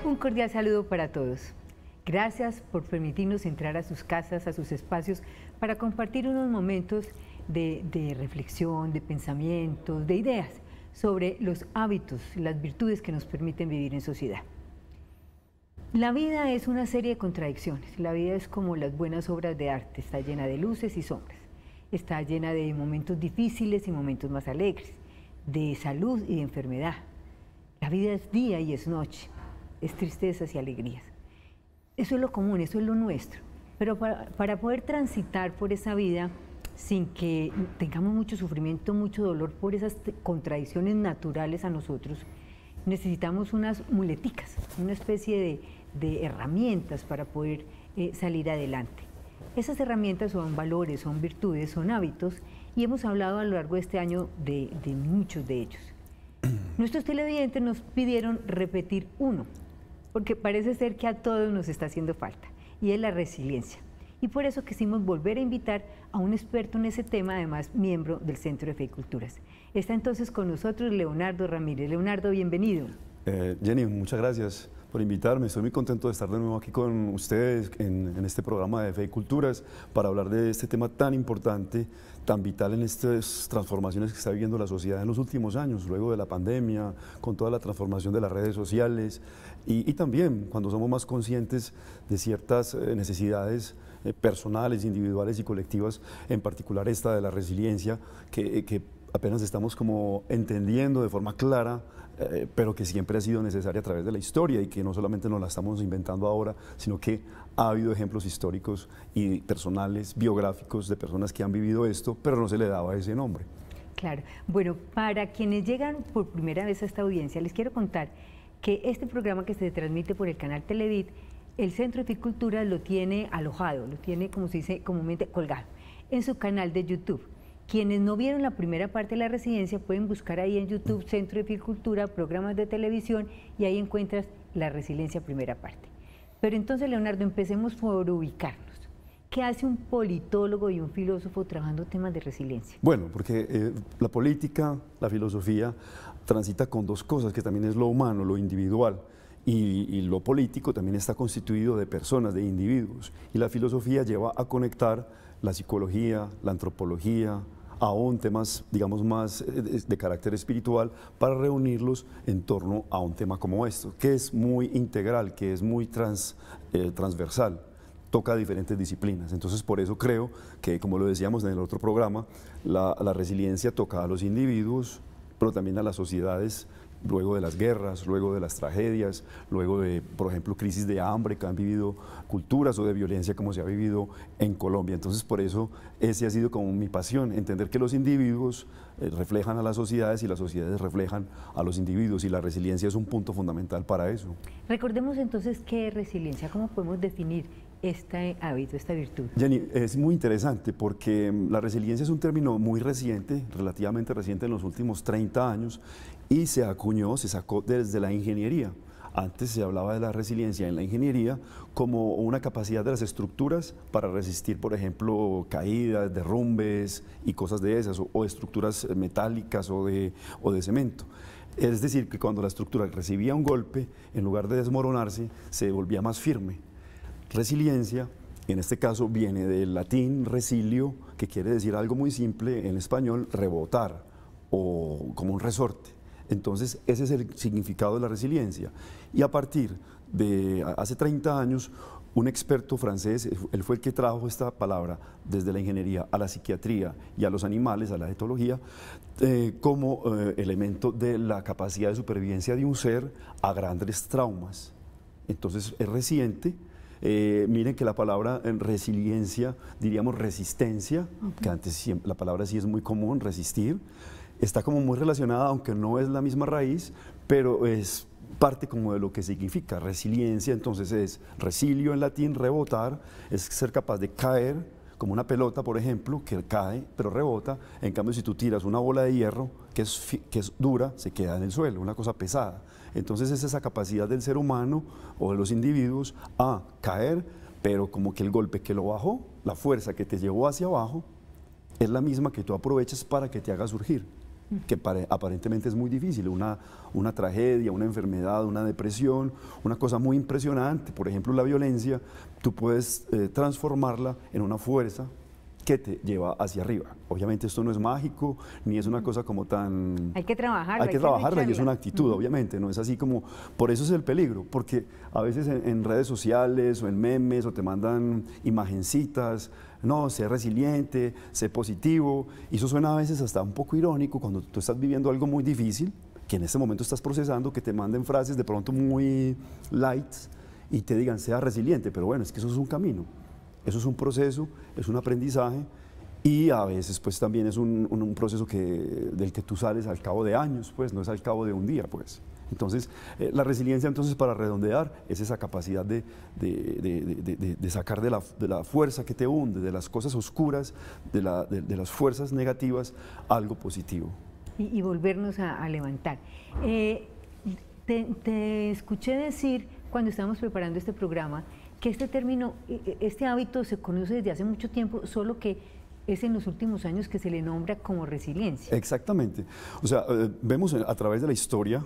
Un cordial saludo para todos. Gracias por permitirnos entrar a sus casas, a sus espacios, para compartir unos momentos de reflexión, de pensamientos, de ideas sobre los hábitos, las virtudes que nos permiten vivir en sociedad. La vida es una serie de contradicciones. La vida es como las buenas obras de arte, está llena de luces y sombras. Está llena de momentos difíciles y momentos más alegres, de salud y de enfermedad. La vida es día y es noche, es tristezas y alegrías. Eso es lo común, eso es lo nuestro. Pero para poder transitar por esa vida sin que tengamos mucho sufrimiento, mucho dolor por esas contradicciones naturales a nosotros, necesitamos unas muleticas, una especie de herramientas para poder salir adelante. Esas herramientas son valores, son virtudes, son hábitos, y hemos hablado a lo largo de este año de muchos de ellos. Nuestros televidentes nos pidieron repetir uno, porque parece ser que a todos nos está haciendo falta, y es la resiliencia. Y por eso quisimos volver a invitar a un experto en ese tema, además miembro del Centro de Fe y Culturas. Está entonces con nosotros Leonardo Ramírez. Leonardo, bienvenido. Jenny, muchas gracias por invitarme. Estoy muy contento de estar de nuevo aquí con ustedes en este programa de Fe y Culturas para hablar de este tema tan importante, tan vital en estas transformaciones que está viviendo la sociedad en los últimos años, luego de la pandemia, con toda la transformación de las redes sociales y también cuando somos más conscientes de ciertas necesidades personales, individuales y colectivas, en particular esta de la resiliencia, que apenas estamos como entendiendo de forma clara, pero que siempre ha sido necesaria a través de la historia y que no solamente nos la estamos inventando ahora, sino que ha habido ejemplos históricos y personales, biográficos de personas que han vivido esto, pero no se le daba ese nombre. Claro. Bueno, para quienes llegan por primera vez a esta audiencia, les quiero contar que este programa que se transmite por el canal Televid, el Centro de Fe y Culturas lo tiene alojado, lo tiene, como se dice comúnmente, colgado en su canal de YouTube. Quienes no vieron la primera parte de la residencia pueden buscar ahí en YouTube Centro de Fe y Cultura, programas de televisión, y ahí encuentras la resiliencia primera parte. Pero entonces, Leonardo, empecemos por ubicarnos. ¿Qué hace un politólogo y un filósofo trabajando temas de resiliencia? Bueno, porque la política, la filosofía, transita con dos cosas, que también es lo humano, lo individual, y lo político también está constituido de personas, de individuos, y la filosofía lleva a conectar la psicología, la antropología, aún temas, digamos, más de carácter espiritual, para reunirlos en torno a un tema como esto, que es muy integral, que es muy transversal, toca diferentes disciplinas. Entonces, por eso creo que, como lo decíamos en el otro programa, la resiliencia toca a los individuos, pero también a las sociedades, luego de las guerras, luego de las tragedias, luego de, por ejemplo, crisis de hambre que han vivido culturas o de violencia como se ha vivido en Colombia. Entonces, por eso ese ha sido como mi pasión, entender que los individuos reflejan a las sociedades y las sociedades reflejan a los individuos, y la resiliencia es un punto fundamental para eso. Recordemos entonces qué es resiliencia, cómo podemos definir este hábito, esta virtud. Jenny, es muy interesante porque la resiliencia es un término muy reciente, relativamente reciente en los últimos 30 años, y se acuñó, se sacó desde la ingeniería. Antes se hablaba de la resiliencia en la ingeniería como una capacidad de las estructuras para resistir, por ejemplo, caídas, derrumbes y cosas de esas, o estructuras metálicas o de cemento. Es decir, que cuando la estructura recibía un golpe, en lugar de desmoronarse, se volvía más firme. Resiliencia, en este caso, viene del latín resilio, que quiere decir algo muy simple en español, rebotar, o como un resorte. Entonces, ese es el significado de la resiliencia. Y a partir de hace 30 años, un experto francés, él fue el que trajo esta palabra desde la ingeniería a la psiquiatría y a los animales, a la etología, como elemento de la capacidad de supervivencia de un ser a grandes traumas. Entonces, es reciente. Miren que la palabra resiliencia, diríamos resistencia, que antes la palabra sí es muy común, resistir, está como muy relacionada, aunque no es la misma raíz, pero es parte como de lo que significa resiliencia. Entonces es resilio en latín, rebotar, es ser capaz de caer, como una pelota, por ejemplo, que cae, pero rebota. En cambio, si tú tiras una bola de hierro, que es dura, se queda en el suelo, una cosa pesada. Entonces es esa capacidad del ser humano o de los individuos a caer, pero como que el golpe que lo bajó, la fuerza que te llevó hacia abajo, es la misma que tú aprovechas para que te haga surgir. que aparentemente es muy difícil, una tragedia, una enfermedad, una depresión, una cosa muy impresionante, por ejemplo la violencia, tú puedes transformarla en una fuerza que te lleva hacia arriba. Obviamente esto no es mágico, ni es una cosa como tan... Hay que trabajarla. Hay que trabajarla y es una actitud, obviamente, no es así como... Por eso es el peligro, porque a veces en redes sociales o en memes o te mandan imagencitas, no, sé resiliente, sé positivo, y eso suena a veces hasta un poco irónico cuando tú estás viviendo algo muy difícil, que en este momento estás procesando, que te manden frases de pronto muy light y te digan, sea resiliente, pero bueno, es que eso es un camino. Eso es un proceso, es un aprendizaje y a veces pues también es un proceso del que tú sales al cabo de años, pues no es al cabo de un día, pues. Entonces, la resiliencia, entonces, para redondear, es esa capacidad de sacar de la fuerza que te hunde, de las cosas oscuras, de las fuerzas negativas, algo positivo. Y volvernos a levantar. Te escuché decir, cuando estábamos preparando este programa, que este término, este hábito se conoce desde hace mucho tiempo, solo que es en los últimos años que se le nombra como resiliencia. Exactamente. O sea, vemos a través de la historia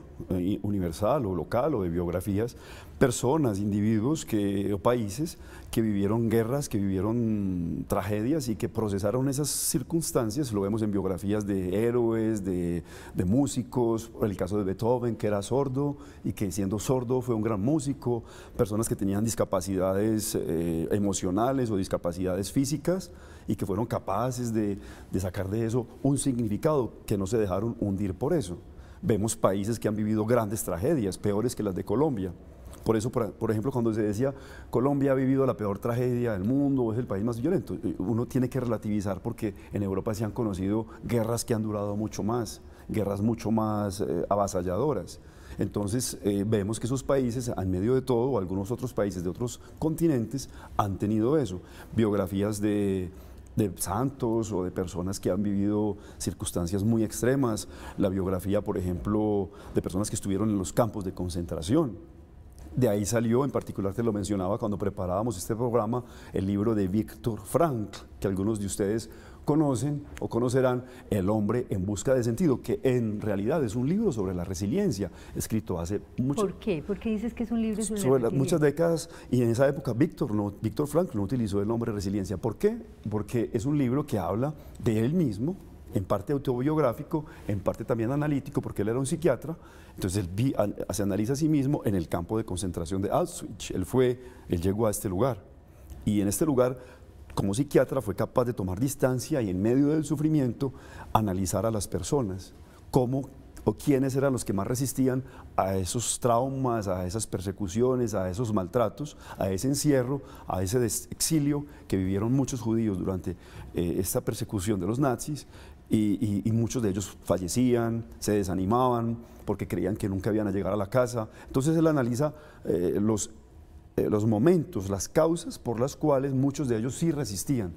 universal o local o de biografías, personas, individuos o países que vivieron guerras, que vivieron tragedias y que procesaron esas circunstancias. Lo vemos en biografías de héroes, de músicos, el caso de Beethoven, que era sordo y que siendo sordo fue un gran músico, personas que tenían discapacidades emocionales o discapacidades físicas y que fueron capaces de sacar de eso un significado, que no se dejaron hundir por eso. Vemos países que han vivido grandes tragedias, peores que las de Colombia. Por eso, por ejemplo, cuando se decía Colombia ha vivido la peor tragedia del mundo, es el país más violento, uno tiene que relativizar porque en Europa se han conocido guerras que han durado mucho más, guerras mucho más avasalladoras. Entonces vemos que esos países, en medio de todo, o algunos otros países de otros continentes, han tenido eso, biografías de santos o de personas que han vivido circunstancias muy extremas, la biografía, por ejemplo, de personas que estuvieron en los campos de concentración. De ahí salió, en particular te lo mencionaba cuando preparábamos este programa, el libro de Viktor Frankl, que algunos de ustedes conocen o conocerán, El hombre en busca de sentido, que en realidad es un libro sobre la resiliencia, escrito hace mucho... ¿Por qué? ¿Por qué dices que es un libro sobre la resiliencia? Muchas décadas, y en esa época Viktor Frankl no utilizó el nombre resiliencia. ¿Por qué? Porque es un libro que habla de él mismo, en parte autobiográfico, en parte también analítico, porque él era un psiquiatra. Entonces él se analiza a sí mismo en el campo de concentración de Auschwitz. Él llegó a este lugar, y en este lugar, como psiquiatra, fue capaz de tomar distancia y en medio del sufrimiento analizar a las personas, cómo o quiénes eran los que más resistían a esos traumas, a esas persecuciones, a esos maltratos, a ese encierro, a ese exilio que vivieron muchos judíos durante esta persecución de los nazis, y muchos de ellos fallecían, se desanimaban porque creían que nunca iban a llegar a la casa. Entonces él analiza los momentos, las causas por las cuales muchos de ellos sí resistían.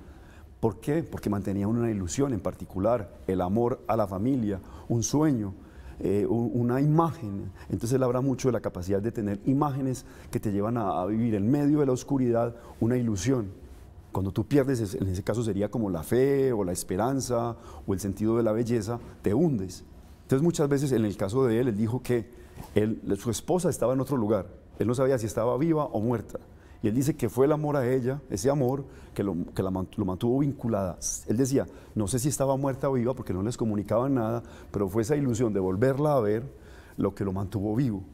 ¿Por qué? Porque mantenían una ilusión en particular, el amor a la familia, un sueño, una imagen. Entonces él habla mucho de la capacidad de tener imágenes que te llevan a vivir en medio de la oscuridad una ilusión. Cuando tú pierdes, en ese caso sería como la fe o la esperanza o el sentido de la belleza, te hundes. Entonces muchas veces en el caso de él dijo que su esposa estaba en otro lugar, él no sabía si estaba viva o muerta. Y él dice que fue el amor a ella, ese amor que lo mantuvo vinculada. Él decía, no sé si estaba muerta o viva porque no les comunicaban nada, pero fue esa ilusión de volverla a ver lo que lo mantuvo vivo.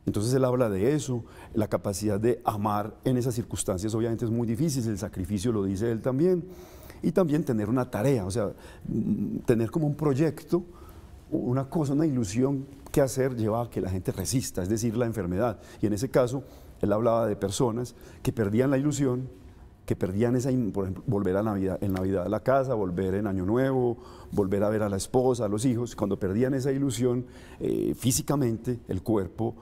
Entonces él habla de eso, la capacidad de amar en esas circunstancias obviamente es muy difícil, el sacrificio lo dice él también, y también tener una tarea, o sea, tener como un proyecto, una cosa, una ilusión que hacer lleva a que la gente resista, es decir, la enfermedad. Y en ese caso, él hablaba de personas que perdían la ilusión, que perdían por ejemplo, volver a Navidad, en Navidad a la casa, volver en Año Nuevo, volver a ver a la esposa, a los hijos. Cuando perdían esa ilusión, físicamente el cuerpo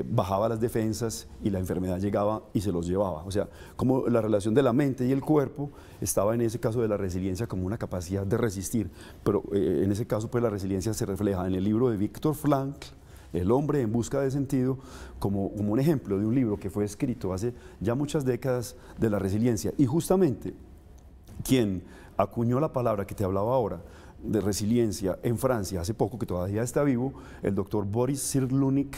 bajaba las defensas y la enfermedad llegaba y se los llevaba. O sea, como la relación de la mente y el cuerpo estaba en ese caso de la resiliencia como una capacidad de resistir. Pero en ese caso pues la resiliencia se refleja en el libro de Viktor Frankl, El hombre en busca de sentido, como un ejemplo de un libro que fue escrito hace ya muchas décadas de la resiliencia. Y justamente quien acuñó la palabra que te hablaba ahora, de resiliencia en Francia hace poco, que todavía está vivo, el doctor Boris Cyrulnik,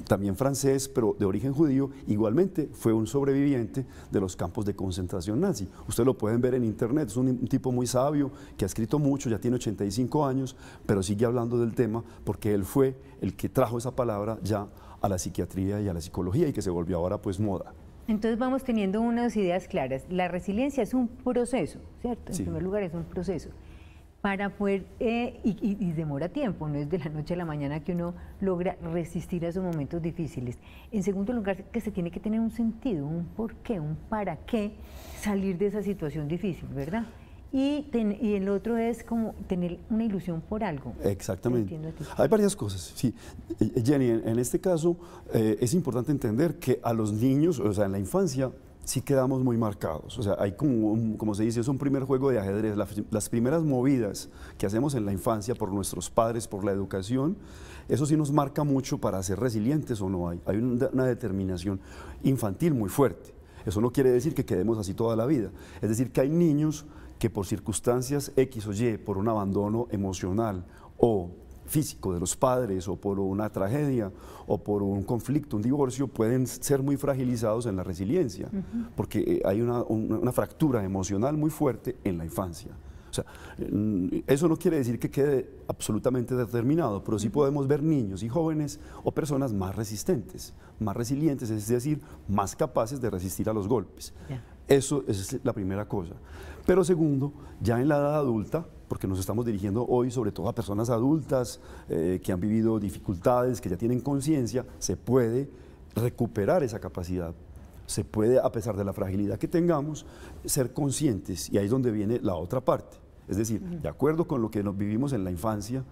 también francés, pero de origen judío, igualmente fue un sobreviviente de los campos de concentración nazi. Ustedes lo pueden ver en internet, es un tipo muy sabio, que ha escrito mucho, ya tiene 85 años, pero sigue hablando del tema porque él fue el que trajo esa palabra ya a la psiquiatría y a la psicología y que se volvió ahora pues moda. Entonces vamos teniendo unas ideas claras. La resiliencia es un proceso, ¿cierto? En primer lugar es un proceso. Para poder, y demora tiempo, no es de la noche a la mañana que uno logra resistir a esos momentos difíciles. En segundo lugar, que se tiene que tener un sentido, un porqué, un para qué salir de esa situación difícil, ¿verdad? Y el otro es como tener una ilusión por algo. Exactamente. Hay varias cosas, sí. Jenny, en este caso es importante entender que a los niños, o sea, en la infancia, sí quedamos muy marcados. O sea, hay como se dice, es un primer juego de ajedrez. Las primeras movidas que hacemos en la infancia por nuestros padres, por la educación, eso sí nos marca mucho para ser resilientes o no. Hay una determinación infantil muy fuerte. Eso no quiere decir que quedemos así toda la vida. Es decir, que hay niños que por circunstancias X o Y, por un abandono emocional o físico de los padres, o por una tragedia, o por un conflicto, un divorcio, pueden ser muy fragilizados en la resiliencia, porque hay una fractura emocional muy fuerte en la infancia. O sea, eso no quiere decir que quede absolutamente determinado, pero sí podemos ver niños y jóvenes o personas más resistentes, más resilientes, es decir, más capaces de resistir a los golpes. Eso es la primera cosa. Pero segundo, ya en la edad adulta, porque nos estamos dirigiendo hoy sobre todo a personas adultas que han vivido dificultades, que ya tienen conciencia, se puede recuperar esa capacidad. Se puede, a pesar de la fragilidad que tengamos, ser conscientes, y ahí es donde viene la otra parte. Es decir, de acuerdo con lo que nos vivimos en la infancia,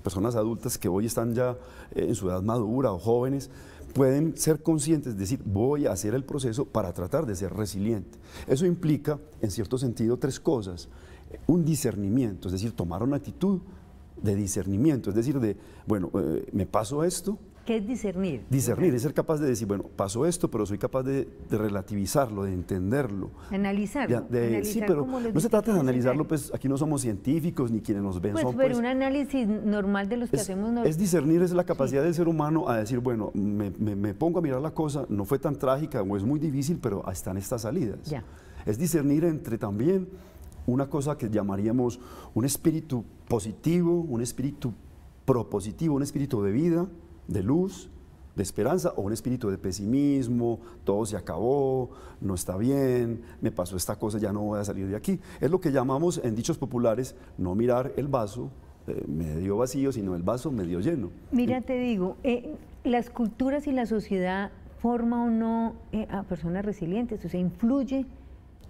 personas adultas que hoy están ya en su edad madura o jóvenes, pueden ser conscientes, es decir, voy a hacer el proceso para tratar de ser resiliente. Eso implica, en cierto sentido, tres cosas. Un discernimiento, es decir, tomar una actitud de discernimiento, es decir, de, bueno, me pasó esto. ¿Qué es discernir? Discernir es ser capaz de decir, bueno, pasó esto, pero soy capaz de relativizarlo, de entenderlo. Analizarlo. Sí, pero no se trata de analizarlo, pues aquí no somos científicos ni quienes nos ven. Pues, son, pero un análisis normal de los que hacemos. Es discernir, es la capacidad del ser humano a decir, bueno, me pongo a mirar la cosa, no fue tan trágica o es muy difícil, pero están estas salidas. Ya. Es discernir entre también una cosa que llamaríamos un espíritu positivo, un espíritu propositivo, un espíritu de vida, de luz, de esperanza, o un espíritu de pesimismo, todo se acabó, no está bien, me pasó esta cosa, ya no voy a salir de aquí. Es lo que llamamos en dichos populares no mirar el vaso medio vacío, sino el vaso medio lleno. Mira, te digo, las culturas y la sociedad forma o no a personas resilientes, o sea, influye.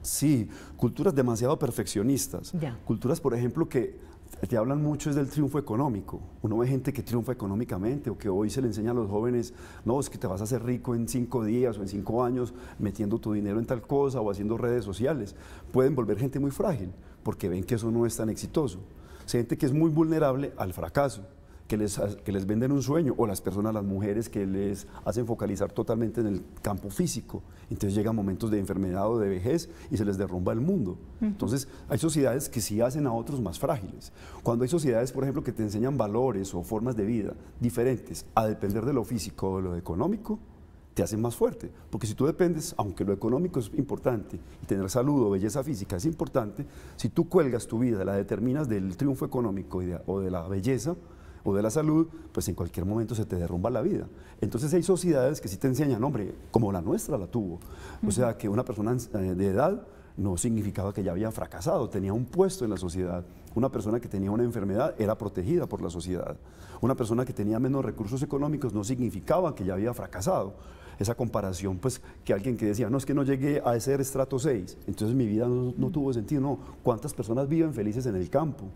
Sí, culturas demasiado perfeccionistas, Ya. Culturas, por ejemplo, que te hablan mucho es del triunfo económico. Uno ve gente que triunfa económicamente o que hoy se le enseña a los jóvenes, no, es que te vas a hacer rico en 5 días o en 5 años metiendo tu dinero en tal cosa o haciendo redes sociales. Pueden volver gente muy frágil porque ven que eso no es tan exitoso. Gente que es muy vulnerable al fracaso, que les venden un sueño, o las personas, las mujeres que les hacen focalizar totalmente en el campo físico. Entonces llegan momentos de enfermedad o de vejez y se les derrumba el mundo. Entonces hay sociedades que sí hacen a otros más frágiles. Cuando hay sociedades, por ejemplo, que te enseñan valores o formas de vida diferentes a depender de lo físico o de lo económico, te hacen más fuerte, porque si tú dependes, aunque lo económico es importante y tener salud o belleza física es importante, si tú cuelgas tu vida, la determinas del triunfo económico o de la belleza o de la salud, pues en cualquier momento se te derrumba la vida. Entonces hay sociedades que sí te enseñan, hombre, como la nuestra la tuvo, o sea, que una persona de edad no significaba que ya había fracasado, tenía un puesto en la sociedad. Una persona que tenía una enfermedad era protegida por la sociedad. Una persona que tenía menos recursos económicos no significaba que ya había fracasado. Esa comparación, pues, que alguien que decía, no, es que no llegué a ser estrato 6, entonces mi vida no tuvo sentido. No, ¿cuántas personas viven felices en el campo?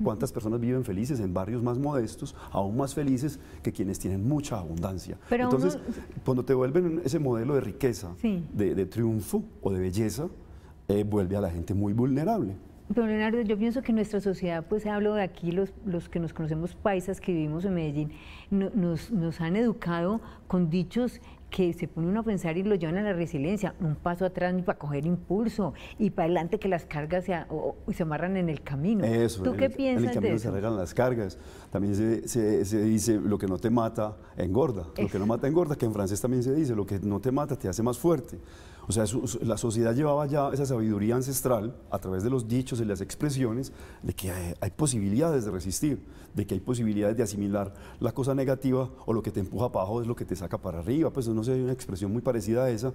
¿Cuántas personas viven felices en barrios más modestos, aún más felices que quienes tienen mucha abundancia? Pero entonces, cuando te vuelven ese modelo de riqueza, sí, de triunfo o de belleza, vuelve a la gente muy vulnerable. Pero Leonardo, yo pienso que nuestra sociedad, pues hablo de aquí, los que nos conocemos paisas, que vivimos en Medellín, nos han educado con dichos que se pone uno a pensar y lo llevan a la resiliencia, un paso atrás ni para coger impulso y para adelante que las cargas se amarran en el camino. Eso, ¿Tú qué piensas en el camino de se eso? arreglan las cargas. También se dice, lo que no te mata, engorda. Lo que no mata, engorda, que en francés también se dice, lo que no te mata, te hace más fuerte. O sea, la sociedad llevaba ya esa sabiduría ancestral a través de los dichos y las expresiones de que hay posibilidades de resistir, de que hay posibilidades de asimilar la cosa negativa o lo que te empuja para abajo es lo que te saca para arriba. Pues no sé, hay una expresión muy parecida a esa,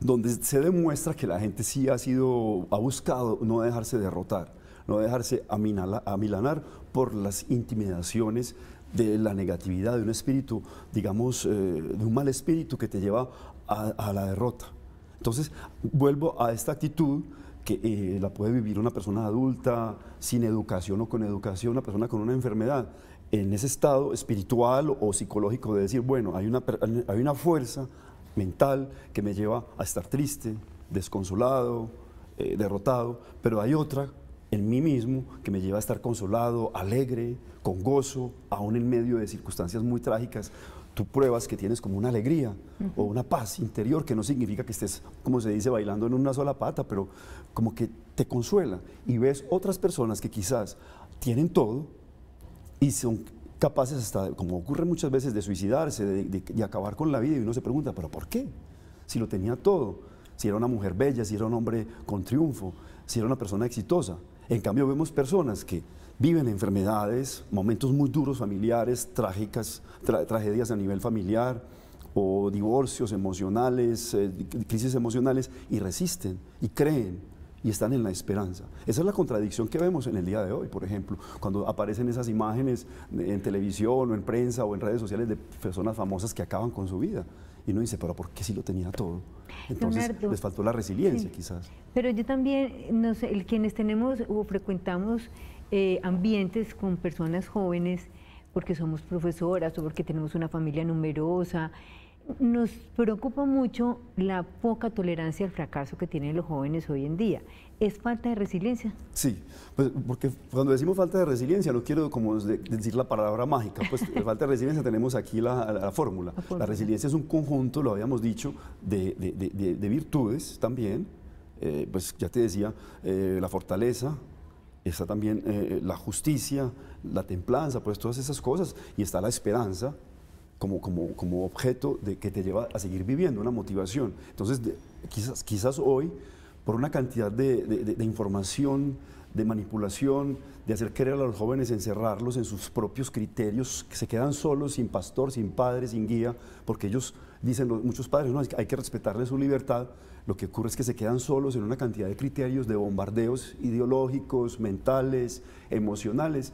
donde se demuestra que la gente sí ha buscado no dejarse derrotar, no dejarse amilanar por las intimidaciones de la negatividad, de un espíritu, digamos, de un mal espíritu que te lleva a la derrota. Entonces, vuelvo a esta actitud que la puede vivir una persona adulta, sin educación o con educación, una persona con una enfermedad, en ese estado espiritual o psicológico de decir, bueno, hay una fuerza mental que me lleva a estar triste, desconsolado, derrotado, pero hay otra en mí mismo que me lleva a estar consolado, alegre, con gozo, aún en medio de circunstancias muy trágicas. Tú pruebas que tienes como una alegría o una paz interior, que no significa que estés, como se dice, bailando en una sola pata, pero como que te consuela. Y ves otras personas que quizás tienen todo y son capaces hasta, como ocurre muchas veces, de suicidarse, de acabar con la vida, y uno se pregunta, ¿pero por qué? Si lo tenía todo, si era una mujer bella, si era un hombre con triunfo, si era una persona exitosa. En cambio vemos personas que viven enfermedades, momentos muy duros familiares, trágicas, tragedias a nivel familiar, o divorcios emocionales, crisis emocionales, y resisten, y creen, y están en la esperanza. Esa es la contradicción que vemos en el día de hoy, por ejemplo, cuando aparecen esas imágenes en televisión, o en prensa, o en redes sociales de personas famosas que acaban con su vida. Y uno dice, pero ¿por qué si lo tenía todo? Entonces, Leonardo, les faltó la resiliencia, sí, quizás. pero yo también, no sé, quienes tenemos o frecuentamos ambientes con personas jóvenes, porque somos profesoras o porque tenemos una familia numerosa, nos preocupa mucho la poca tolerancia al fracaso que tienen los jóvenes hoy en día. ¿Es falta de resiliencia? Sí, pues porque cuando decimos falta de resiliencia, no quiero como decir la palabra mágica, pues falta de resiliencia tenemos aquí la fórmula. La resiliencia es un conjunto, lo habíamos dicho, de virtudes también, pues ya te decía, la fortaleza, está también la justicia, la templanza, pues todas esas cosas, y está la esperanza como objeto que te lleva a seguir viviendo, una motivación. Entonces, quizás hoy, por una cantidad de información, de manipulación, de hacer querer a los jóvenes, encerrarlos en sus propios criterios, que se quedan solos, sin pastor, sin padre, sin guía, porque ellos dicen, muchos padres, no, hay que respetarles su libertad. Lo que ocurre es que se quedan solos en una cantidad de criterios, de bombardeos ideológicos, mentales, emocionales,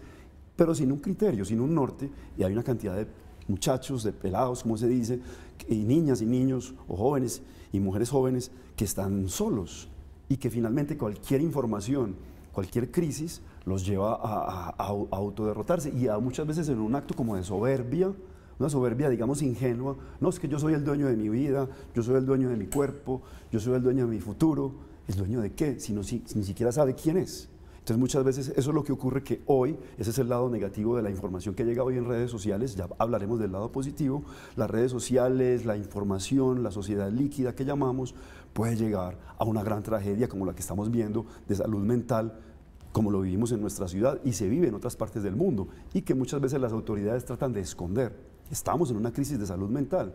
pero sin un criterio, sin un norte, y hay una cantidad de muchachos, de pelados, como se dice, y niñas y niños, o jóvenes y mujeres jóvenes, que están solos, y que finalmente cualquier información, cualquier crisis, los lleva a autoderrotarse, y muchas veces en un acto como de soberbia, una soberbia, digamos, ingenua. No, es que yo soy el dueño de mi vida, yo soy el dueño de mi cuerpo, yo soy el dueño de mi futuro. ¿El dueño de qué? Si ni siquiera sabe quién es. Entonces muchas veces eso es lo que ocurre, que hoy, ese es el lado negativo de la información que llega hoy en redes sociales. Ya hablaremos del lado positivo. Las redes sociales, la información, la sociedad líquida que llamamos, puede llegar a una gran tragedia como la que estamos viendo de salud mental, como lo vivimos en nuestra ciudad y se vive en otras partes del mundo, y que muchas veces las autoridades tratan de esconder. Estamos en una crisis de salud mental.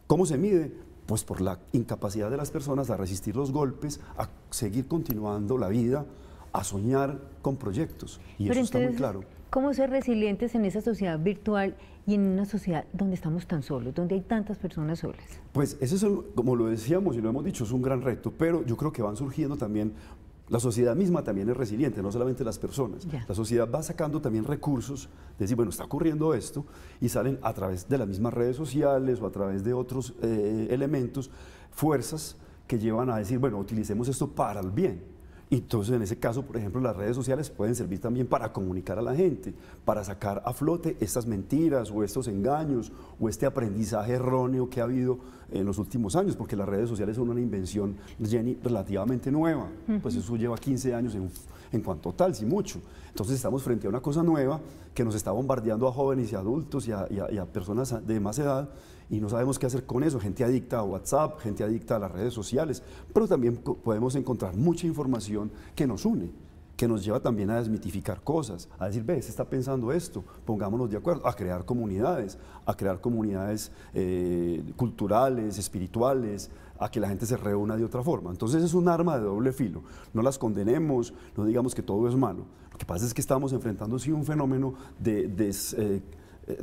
¿Cómo se mide? Pues por la incapacidad de las personas a resistir los golpes, a seguir continuando la vida, a soñar con proyectos. Y pero eso entonces, está muy claro. ¿cómo ser resilientes en esa sociedad virtual y en una sociedad donde estamos tan solos, donde hay tantas personas solas? Pues ese es, como lo decíamos y lo hemos dicho, es un gran reto, pero yo creo que van surgiendo también. La sociedad misma también es resiliente, no solamente las personas. Ya. La sociedad va sacando también recursos, de decir, bueno, está ocurriendo esto, y salen a través de las mismas redes sociales o a través de otros elementos, fuerzas que llevan a decir, bueno, utilicemos esto para el bien. Y entonces, en ese caso, por ejemplo, las redes sociales pueden servir también para comunicar a la gente, para sacar a flote estas mentiras o estos engaños o este aprendizaje erróneo que ha habido en los últimos años, porque las redes sociales son una invención, Jenny, relativamente nueva. Pues eso lleva 15 años en cuanto tal, sí mucho. Entonces estamos frente a una cosa nueva que nos está bombardeando a jóvenes y adultos y a personas de más edad, y no sabemos qué hacer con eso. Gente adicta a WhatsApp, gente adicta a las redes sociales, pero también podemos encontrar mucha información que nos une, que nos lleva también a desmitificar cosas, a decir, ve, se está pensando esto, pongámonos de acuerdo, a crear comunidades culturales, espirituales, a que la gente se reúna de otra forma. Entonces es un arma de doble filo. No las condenemos, no digamos que todo es malo. Lo que pasa es que estamos enfrentando sí un fenómeno de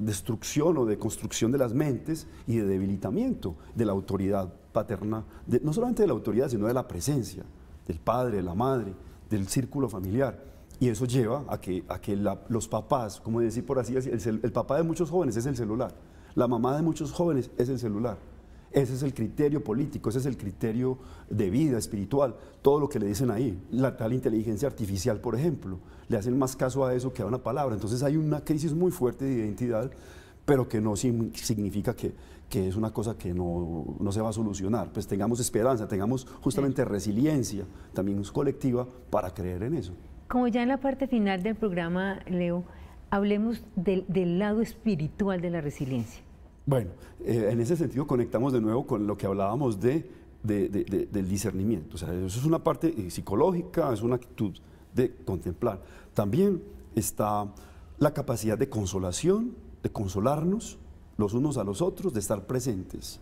destrucción o de construcción de las mentes y de debilitamiento de la autoridad paterna, no solamente de la autoridad, sino de la presencia del padre, de la madre, del círculo familiar. Y eso lleva a que los papás, como decir por así decir, el papá de muchos jóvenes es el celular, la mamá de muchos jóvenes es el celular. Ese es el criterio político, ese es el criterio de vida espiritual, todo lo que le dicen ahí. La tal inteligencia artificial, por ejemplo, le hacen más caso a eso que a una palabra. Entonces hay una crisis muy fuerte de identidad, pero que no significa que es una cosa que no se va a solucionar. Pues tengamos esperanza, tengamos justamente resiliencia, también colectiva, para creer en eso. Como ya en la parte final del programa, Leo, hablemos del lado espiritual de la resiliencia. Bueno, en ese sentido conectamos de nuevo con lo que hablábamos del discernimiento. O sea, eso es una parte psicológica, es una actitud de contemplar. También está la capacidad de consolación, de consolarnos los unos a los otros, de estar presentes,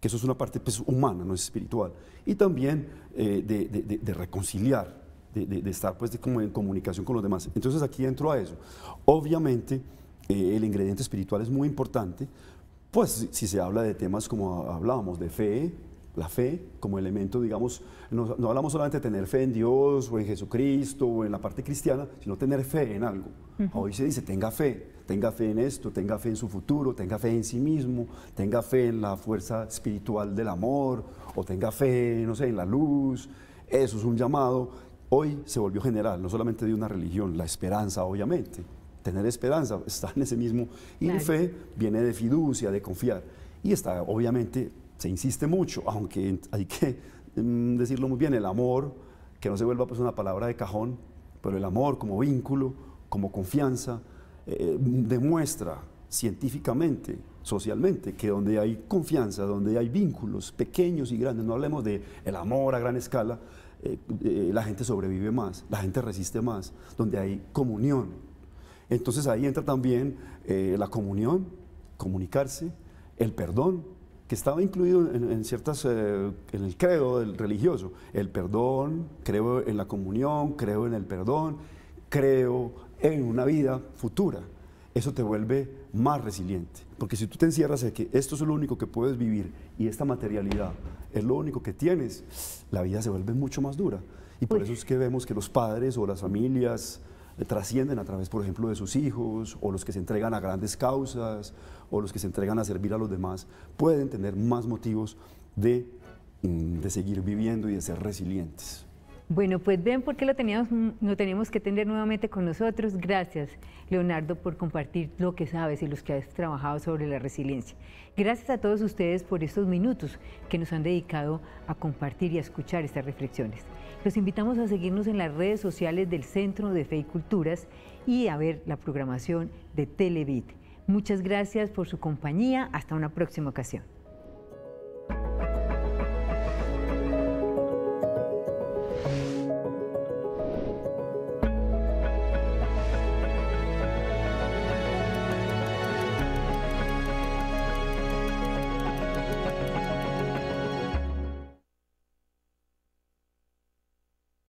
que eso es una parte pues, humana, no es espiritual. Y también de reconciliar, de estar pues, como en comunicación con los demás. Entonces aquí entro a eso. Obviamente el ingrediente espiritual es muy importante, pues si se habla de temas como hablábamos de fe, la fe como elemento, digamos, no hablamos solamente de tener fe en Dios o en Jesucristo o en la parte cristiana, sino tener fe en algo. Hoy se dice tenga fe en esto, tenga fe en su futuro, tenga fe en sí mismo, tenga fe en la fuerza espiritual del amor, o tenga fe, no sé, en la luz. Eso es un llamado. Hoy se volvió general, no solamente de una religión, la esperanza obviamente. Tener esperanza está en ese mismo, y claro. Fe viene de fiducia, de confiar, y está, obviamente, se insiste mucho, aunque hay que decirlo muy bien, el amor, que no se vuelva pues una palabra de cajón, pero el amor como vínculo, como confianza, demuestra científicamente, socialmente, que donde hay confianza, donde hay vínculos pequeños y grandes, no hablemos del amor a gran escala, la gente sobrevive más, la gente resiste más, donde hay comunión. Entonces ahí entra también la comunión, comunicarse, el perdón, que estaba incluido en el credo del religioso. El perdón, creo en la comunión, creo en el perdón, creo en una vida futura. Eso te vuelve más resiliente, porque si tú te encierras en que esto es lo único que puedes vivir y esta materialidad es lo único que tienes, la vida se vuelve mucho más dura. Y por eso es que vemos que los padres o las familias trascienden a través, por ejemplo, de sus hijos, o los que se entregan a grandes causas, o los que se entregan a servir a los demás, pueden tener más motivos de seguir viviendo y de ser resilientes. Bueno, pues ven por qué lo teníamos que tener nuevamente con nosotros. Gracias, Leonardo, por compartir lo que sabes y los que has trabajado sobre la resiliencia. Gracias a todos ustedes por estos minutos que nos han dedicado a compartir y a escuchar estas reflexiones. Los invitamos a seguirnos en las redes sociales del Centro de Fe y Culturas y a ver la programación de Televid. Muchas gracias por su compañía. Hasta una próxima ocasión.